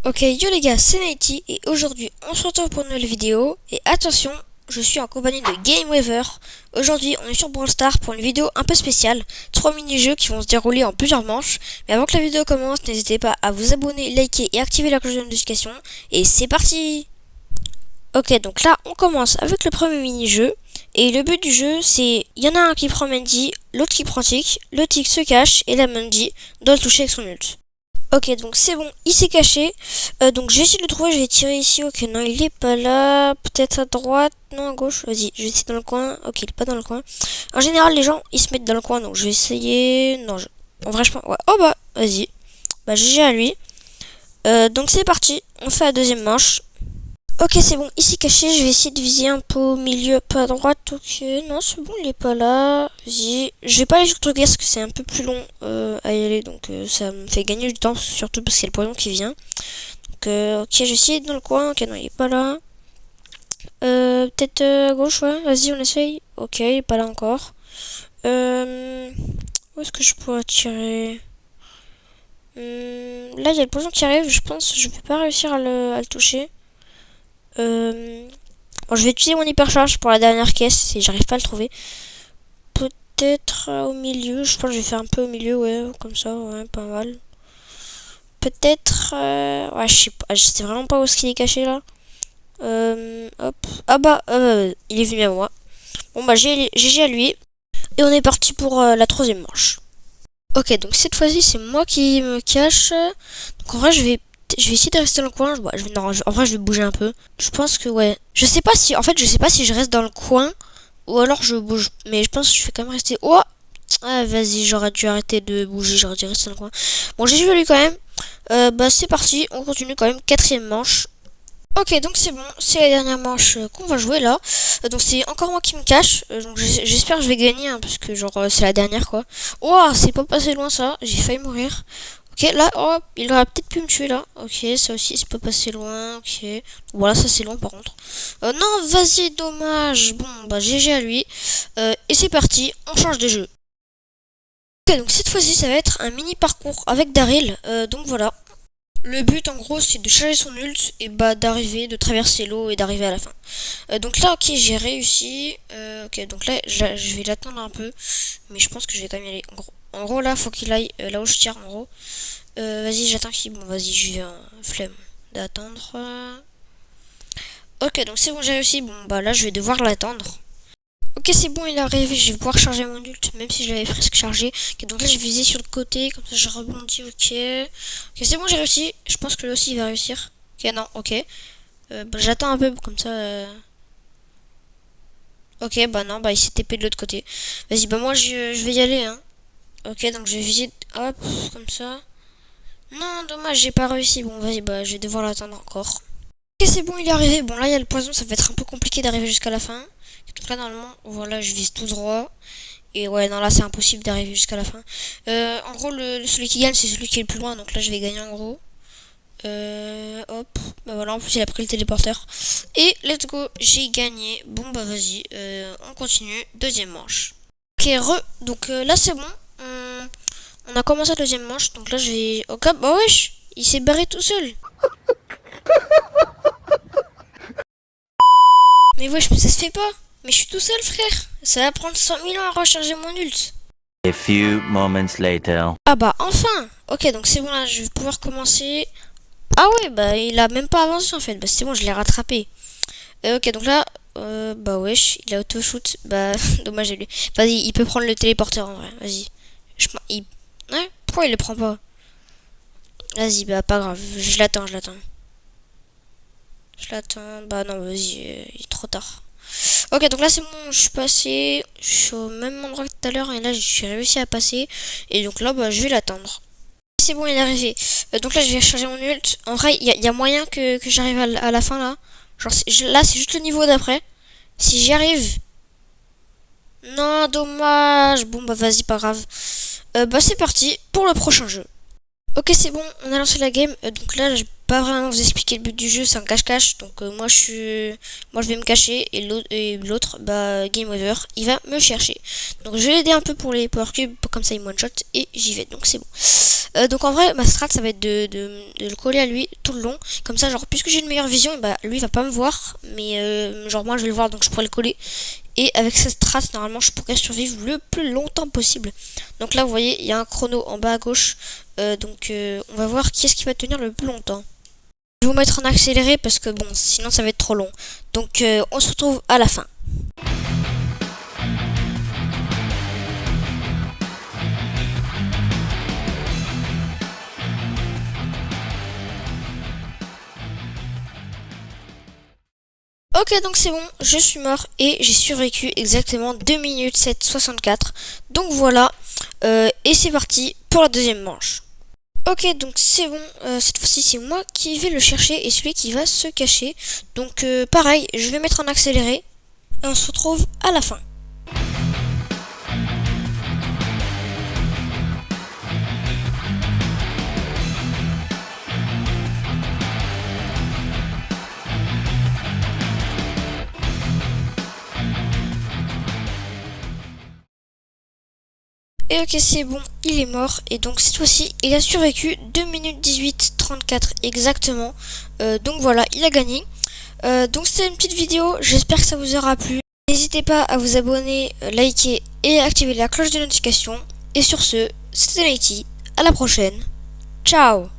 Ok, yo les gars, c'est Nighty et aujourd'hui on se retrouve pour une nouvelle vidéo. Et attention, je suis en compagnie de GameWaver. Aujourd'hui on est sur Brawl Stars pour une vidéo un peu spéciale. 3 mini-jeux qui vont se dérouler en plusieurs manches. Mais avant que la vidéo commence, n'hésitez pas à vous abonner, liker et activer la cloche de notification. Et c'est parti! Ok, donc là on commence avec le premier mini-jeu. Et le but du jeu c'est, il y en a un qui prend Mandy, l'autre qui prend Tick. Le Tick se cache et la Mandy doit le toucher avec son ult. Ok, donc c'est bon, il s'est caché. Donc je vais essayer de le trouver, je vais tirer ici. Ok, non, il est pas là. Peut-être à droite, non, à gauche. Vas-y, je vais essayer dans le coin. Ok, il est pas dans le coin. En général, les gens, ils se mettent dans le coin, donc je vais essayer. Non, en vrai, je pense. Ouais. Oh bah, vas-y. Bah, GG à lui. Donc c'est parti, on fait la deuxième manche. Ok, c'est bon, il s'est caché. Je vais essayer de viser un peu au milieu, pas à droite. Ok, non, c'est bon, il est pas là. Vas-y. Je vais pas aller sur le truc parce que c'est un peu plus long à y aller. Donc ça me fait gagner du temps, surtout parce qu'il y a le poison qui vient. Donc, ok, je vais essayer dans le coin. Ok, non, il est pas là. Peut-être à gauche, ouais. Vas-y, on essaye. Ok, il est pas là encore. Où est-ce que je pourrais tirer? Là, il y a le poison qui arrive. Je pense que je vais pas réussir à le toucher. Bon, je vais utiliser mon hypercharge pour la dernière caisse si j'arrive pas à le trouver. Peut-être au milieu. Je pense que je vais faire un peu au milieu, ouais, comme ça, ouais, pas mal. Peut-être. Ouais, je sais pas. Je sais vraiment pas où est-ce qu'il est caché là. Hop. Ah bah, il est venu à moi. Bon bah, GG à lui. Et on est parti pour la troisième manche. Ok, donc cette fois-ci, c'est moi qui me cache. Donc en vrai, je vais essayer de rester dans le coin. Non, en vrai, je vais bouger un peu. Je pense que, ouais. Je sais pas si, en fait, je sais pas si je reste dans le coin ou alors je bouge. Mais je pense que je vais quand même rester. Oh! Ah, vas-y, j'aurais dû arrêter de bouger. J'aurais dû rester dans le coin. Bon, j'ai vu lui quand même. Bah, c'est parti. On continue quand même. Quatrième manche. Ok, donc c'est bon, c'est la dernière manche qu'on va jouer là. Donc c'est encore moi qui me cache. Donc j'espère que je vais gagner, hein, parce que genre c'est la dernière quoi. Oh, c'est pas passé loin ça, j'ai failli mourir. Ok, là, oh, il aurait peut-être pu me tuer là. Ok, ça aussi c'est pas passé loin. Ok, voilà, ça c'est loin par contre. Non, vas-y, dommage. Bon, bah GG à lui. Et c'est parti, on change de jeu. Ok, donc cette fois-ci ça va être un mini parcours avec Daryl. Donc voilà. Le but en gros c'est de charger son ult et bah d'arriver, de traverser l'eau et d'arriver à la fin. Donc là ok j'ai réussi. Ok donc là je vais l'attendre un peu. Mais je pense que je vais quand même y aller. En gros là faut qu'il aille là où je tire en gros. Vas-y j'attends qu'il... Bon vas-y je vais flemme d'attendre. Ok donc c'est bon j'ai réussi. Bon bah là je vais devoir l'attendre. Ok c'est bon il est arrivé, je vais pouvoir charger mon ult même si je l'avais presque chargé. Ok donc là je vais viser sur le côté, comme ça je rebondis, ok. Ok c'est bon j'ai réussi, je pense que lui aussi il va réussir. Ok non, ok. Bah, j'attends un peu comme ça. Ok bah non, bah il s'est TP de l'autre côté. Vas-y bah moi je vais y aller hein. Ok donc je vais viser, hop, comme ça. Non dommage j'ai pas réussi, bon vas-y bah je vais devoir l'attendre encore. Ok c'est bon il est arrivé, bon là il y a le poison, ça va être un peu compliqué d'arriver jusqu'à la fin. Donc là normalement, voilà je vise tout droit. Et ouais, non, là c'est impossible d'arriver jusqu'à la fin. En gros, celui qui gagne, c'est celui qui est le plus loin. Donc là, je vais gagner en gros. Hop. Bah voilà, en plus, il a pris le téléporteur. Et let's go, j'ai gagné. Bon, bah vas-y, on continue. Deuxième manche. Ok, donc là, c'est bon. On a commencé la deuxième manche. Donc là, je vais... Ok, bah wesh, il s'est barré tout seul. Mais wesh, ça se fait pas. Mais je suis tout seul, frère. Ça va prendre 100 000 ans à recharger mon ult. A few moments later. Ah bah enfin. Ok donc c'est bon là je vais pouvoir commencer. Ah ouais bah il a même pas avancé en fait. Bah c'est bon je l'ai rattrapé. Ok donc là bah wesh il a auto shoot. Bah dommage à lui. Vas-y il peut prendre le téléporteur en vrai. Vas-y. Ouais, pourquoi il le prend pas? Vas-y bah pas grave. Je l'attends. Je l'attends. Bah non vas-y il est trop tard. Ok donc là c'est bon je suis passé. Je suis au même endroit que tout à l'heure et là j'ai réussi à passer. Et donc là bah je vais l'attendre. C'est bon, il est arrivé. Donc là, je vais charger mon ult. En vrai, il y a moyen que j'arrive à la fin là. Genre, là, c'est juste le niveau d'après. Si j'y arrive. Non, dommage. Bon, bah vas-y, pas grave. Bah c'est parti pour le prochain jeu. Ok, c'est bon, on a lancé la game. Donc là, je vais pas vraiment vous expliquer le but du jeu, c'est un cache-cache. Donc moi je vais me cacher et l'autre, bah game over, il va me chercher. Donc je vais l'aider un peu pour les power cubes, comme ça il me one shot et j'y vais. Donc c'est bon. Donc en vrai, ma strat ça va être de le coller à lui tout le long. Comme ça, genre puisque j'ai une meilleure vision, bah lui il va pas me voir, mais genre moi je vais le voir, donc je pourrais le coller. Et avec cette strat, normalement, je pourrais survivre le plus longtemps possible. Donc là, vous voyez, il y a un chrono en bas à gauche. On va voir qui est-ce qui va tenir le plus longtemps. Je vais vous mettre en accéléré parce que bon, sinon ça va être trop long. Donc on se retrouve à la fin. Ok, donc c'est bon, je suis mort et j'ai survécu exactement 2 minutes 7 64. Donc voilà, et c'est parti pour la deuxième manche. Ok, donc c'est bon, cette fois-ci c'est moi qui vais le chercher et celui qui va se cacher. Donc pareil, je vais mettre en accéléré et on se retrouve à la fin. Et ok, c'est bon, il est mort. Et donc cette fois-ci, il a survécu 2 minutes 18 34 exactement. Donc voilà, il a gagné. Donc c'était une petite vidéo, j'espère que ça vous aura plu. N'hésitez pas à vous abonner, liker et activer la cloche de notification. Et sur ce, c'était Nighty, à la prochaine. Ciao.